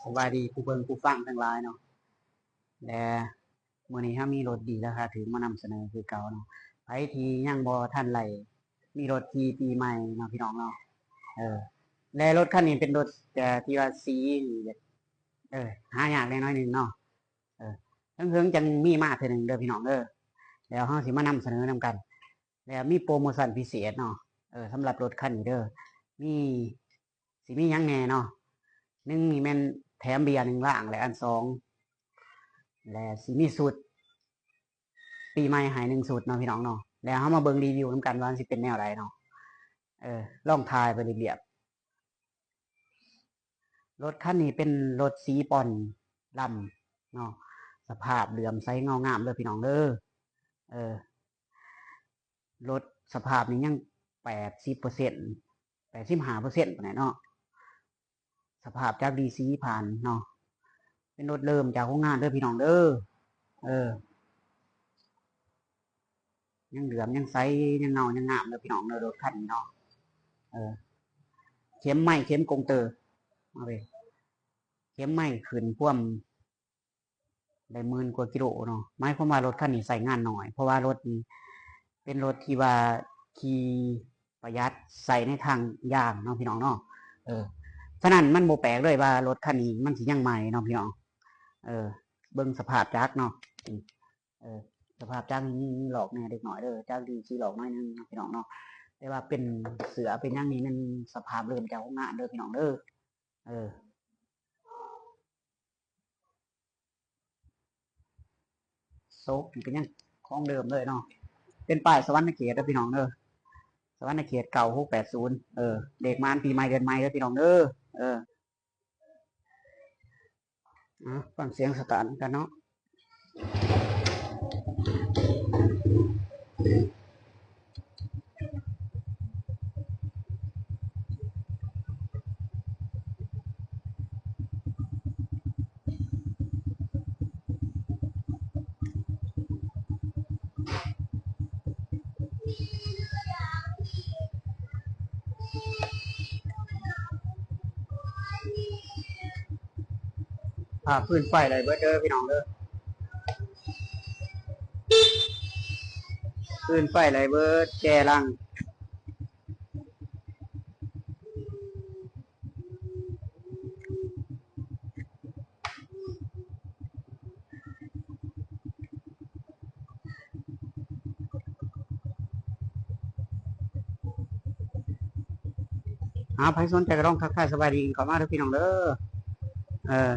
สบายดีผู้เบิ่งผู้ฟังทั้งหลายเนาะและมื้อนี้ถ้ามีรถดีราคาถึงมานำเสนอคือเก่าเนาะไผที่ยังบ่ทันไหลมีรถที่ปีใหม่เนาะพี่น้องเนาะเออและรถคันนี้เป็นรถแต่ที่ว่าสีนี่แบบหายากแน่น้อยหนึงเนาะเออเฮิงๆจังมีมาเทื่อหนึงเด้อพี่น้องเด้อแล้วเฮาสิมานำเสนอนำกันแล้วมีโปรโมชั่นพิเศษเนาะสำหรับรถคันนี้เด้อมีสิมีหยังแหน่เนาะหนึ่งนี่แม่นแถมเบียร์1ล่างและอันสอง และสิมีสูตรปีใหม่หาย1สูตรเนาะพี่น้องเนาะแล้วเฮามาเบิ่งรีวิวนำกันว่าสิเป็นแนวใดเนาะลองทายไปเรียบๆรถคันนี้เป็นรถสีป่อนลำเนาะสภาพเหลื่อมใสเงางามเลยพี่น้องเด้อเออรถสภาพนี้ยัง80% 85%ปานใดเนาะสภาพจากดีซีผ่านเนาะเป็นรถเริ่มจากโรงงานเด้อพี่น้องเด้อเออ ยังเหลือมยังใสยังเงายังงามเลยพี่น้องเนอรถคันนี้เนาะเออเข็มไม้เข็มกงเตอร์เอาไปเข็มไม้ขึ้นพ่วมได้10,000 กว่ากิโลเนาะหมายความว่ารถคันนี้ใส่งานหน่อยเพราะว่ารถนี้เป็นรถที่ว่าขี่ประหยัดใส่ในทางยางเนาะพี่น้องเนาะเออฉะนั้นมันโมแปลกเลยว่ารถคันนี้มันสิยังใหม่เนาะพี่น้องเออเบิ่งสภาพจักเนาะเออสภาพจักนี่หลอกแน่เด็กหน่อยเด้อจักดีชีหลอกน้อยนึงพี่น้องเนาะแต่ว่าเป็นเสือเป็นอย่างนี้มันสภาพเริ่มจากโรงงานเด้อพี่น้องเด้อเออโซกเป็นยังของเดิมเลยเนาะเป็นป้ายสวรรค์เขตเด้อพี่น้องเด้อสวรรค์เขตเก่า680เด็กมานปีใหม่เดือนใหม่เด้อพี่น้องเด้อเออฟังเสียงสตาร์ทกันเนาะพื้นไฟเลยเบิดเด้อพี่น้องเด้อพื้นไฟเลยเบิดแจรังใครสนใจก็ลองทักทายสบายดีขอมาเด้อพี่น้องเด้อเออ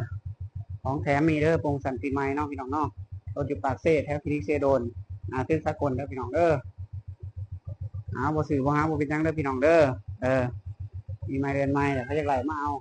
ของแถมมีเด้อโปรงสันปีใหม่เนาะพี่น้องเนาะรถอยู่ปากเซ่แถวคลินิกเซโดนซื้อสากลเด้อพี่น้องเด้อบ่ซื้อบ่หาบ่เป็นจังเด้อพี่น้องเด้อปีใหม่เดือนใหม่แต่เขาจะไหลมาเอา